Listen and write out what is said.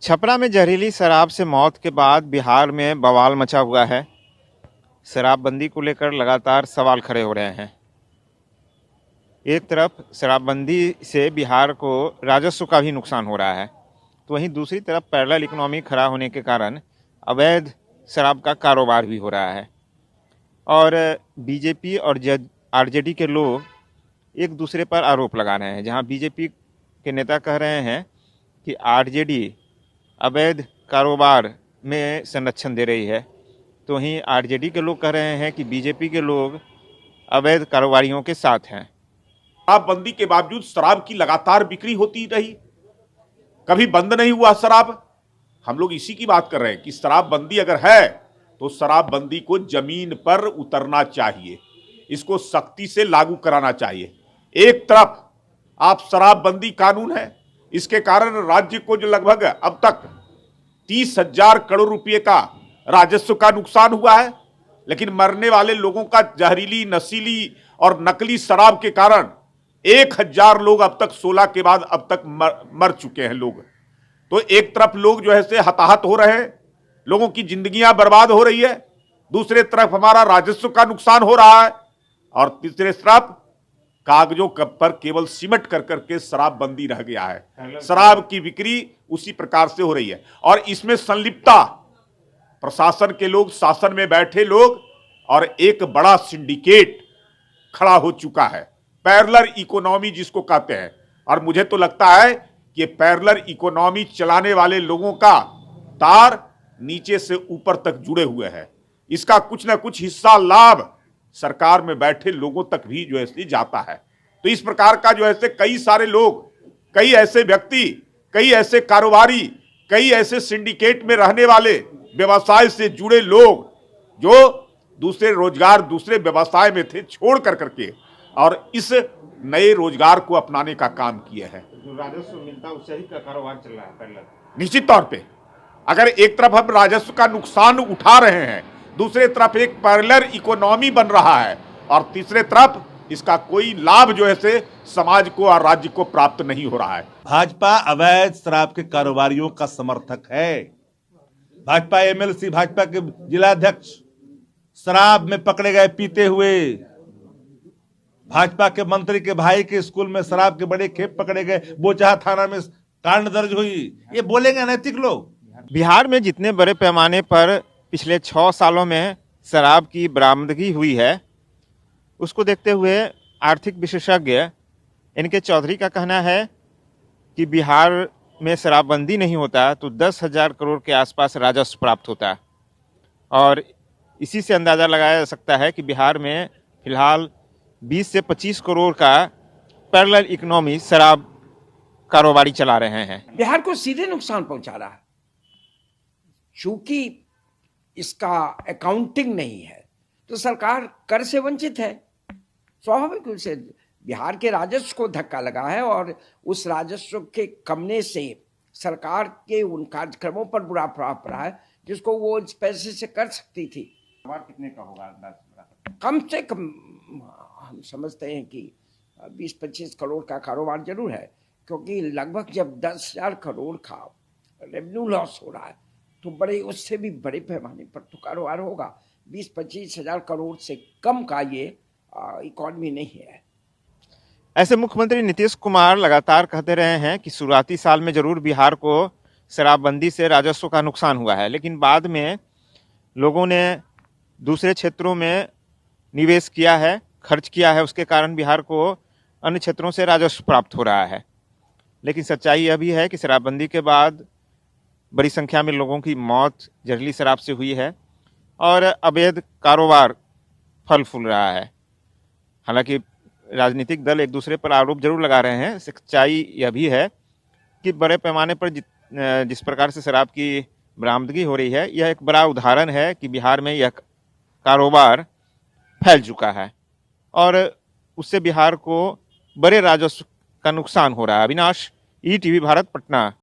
छपरा में जहरीली शराब से मौत के बाद बिहार में बवाल मचा हुआ है। शराबबंदी को लेकर लगातार सवाल खड़े हो रहे हैं। एक तरफ शराबबंदी से बिहार को राजस्व का भी नुकसान हो रहा है, तो वहीं दूसरी तरफ पैरेलल इकोनॉमी खड़ा होने के कारण अवैध शराब का कारोबार भी हो रहा है। और बीजेपी और आरजेडी के लोग एक दूसरे पर आरोप लगा रहे हैं। जहां बीजेपी के नेता कह रहे हैं कि आरजेडी अवैध कारोबार में संरक्षण दे रही है, तो वहीं आरजेडी के लोग कह रहे हैं कि बीजेपी के लोग अवैध कारोबारियों के साथ हैं। शराबबंदी के बावजूद शराब की लगातार बिक्री होती रही, कभी बंद नहीं हुआ शराब। हम लोग इसी की बात कर रहे हैं कि शराबबंदी अगर है तो शराबबंदी को जमीन पर उतरना चाहिए, इसको सख्ती से लागू कराना चाहिए। एक तरफ आप शराबबंदी कानून है, इसके कारण राज्य को जो लगभग अब तक 30,000 करोड़ रुपए का राजस्व का नुकसान हुआ है, लेकिन मरने वाले लोगों का जहरीली, नशीली और नकली शराब के कारण 1,000 लोग अब तक 16 के बाद अब तक मर चुके हैं लोग। तो एक तरफ लोग जो है से हताहत हो रहे हैं, लोगों की जिंदगियां बर्बाद हो रही है, दूसरे तरफ हमारा राजस्व का नुकसान हो रहा है, और तीसरे तरफ कागजों पर केवल सिमट कर करके शराबबंदी रह गया है। शराब की बिक्री उसी प्रकार से हो रही है और इसमें संलिप्तता प्रशासन के लोग, शासन में बैठे लोग और एक बड़ा सिंडिकेट खड़ा हो चुका है, पैरेलल इकोनॉमी जिसको कहते हैं। और मुझे तो लगता है कि पैरेलल इकोनॉमी चलाने वाले लोगों का तार नीचे से ऊपर तक जुड़े हुए हैं। इसका कुछ ना कुछ हिस्सा लाभ सरकार में बैठे लोगों तक भी जो है जाता है। तो इस प्रकार का जो है कई सारे लोग, कई ऐसे व्यक्ति, कई ऐसे कारोबारी, कई ऐसे सिंडिकेट में रहने वाले, व्यवसाय से जुड़े लोग जो दूसरे रोजगार, दूसरे व्यवसाय में थे, छोड़ कर करके और इस नए रोजगार को अपनाने का काम किए हैं। जो राजस्व मिलता है उससे ही का कारोबार चल रहा है पैरेलल। निश्चित तौर पे अगर एक तरफ हम राजस्व का नुकसान उठा रहे हैं, दूसरे तरफ एक पैरेलल इकोनॉमी बन रहा है, और तीसरे तरफ इसका कोई लाभ जो है से समाज को और राज्य को प्राप्त नहीं हो रहा है। भाजपा अवैध शराब के कारोबारियों का समर्थक है। भाजपा एमएलसी, भाजपा के जिलाध्यक्ष शराब में पकड़े गए पीते हुए, भाजपा के मंत्री के भाई के स्कूल में शराब के बड़े खेप पकड़े गए, बोचाहा थाना में कांड दर्ज हुई। ये बोलेंगे अनैतिक लोग? बिहार में जितने बड़े पैमाने पर पिछले 6 सालों में शराब की बरामदगी हुई है, उसको देखते हुए आर्थिक विशेषज्ञ इनके चौधरी का कहना है कि बिहार में शराबबंदी नहीं होता तो 10,000 करोड़ के आसपास राजस्व प्राप्त होता, और इसी से अंदाज़ा लगाया जा सकता है कि बिहार में फिलहाल 20 से 25 करोड़ का पैरेलल इकोनॉमी शराब कारोबारी चला रहे हैं। बिहार को सीधे नुकसान पहुंचा रहा है, चूंकि इसका अकाउंटिंग नहीं है तो सरकार कर से वंचित है। स्वाभाविक रूप से बिहार के राजस्व को धक्का लगा है और उस राजस्व के कमने से सरकार के उन कार्यक्रमों पर बुरा प्रभाव पड़ा है जिसको वो इस पैसे से कर सकती थी। कितने का होगा अंदाज? कम से कम हम समझते हैं कि 20-25 करोड़ का कारोबार जरूर है, क्योंकि लगभग जब 10,000 करोड़ का रेवेन्यू लॉस हो रहा है तो बड़े, उससे भी बड़े पैमाने पर तो कारोबार होगा। 20-25 हजार करोड़ से कम का ये इकॉनमी नहीं है। ऐसे मुख्यमंत्री नीतीश कुमार लगातार कहते रहे हैं कि शुरुआती साल में जरूर बिहार को शराबबंदी से राजस्व का नुकसान हुआ है, लेकिन बाद में लोगों ने दूसरे क्षेत्रों में निवेश किया है, खर्च किया है, उसके कारण बिहार को अन्य क्षेत्रों से राजस्व प्राप्त हो रहा है। लेकिन सच्चाई यह भी है कि शराबबंदी के बाद बड़ी संख्या में लोगों की मौत जहरीली शराब से हुई है और अवैध कारोबार फल फूल रहा है। हालांकि राजनीतिक दल एक दूसरे पर आरोप जरूर लगा रहे हैं, सच्चाई यह भी है कि बड़े पैमाने पर जिस प्रकार से शराब की बरामदगी हो रही है, यह एक बड़ा उदाहरण है कि बिहार में यह कारोबार फैल चुका है और उससे बिहार को बड़े राजस्व का नुकसान हो रहा है। अविनाश, ईटीवी भारत, पटना।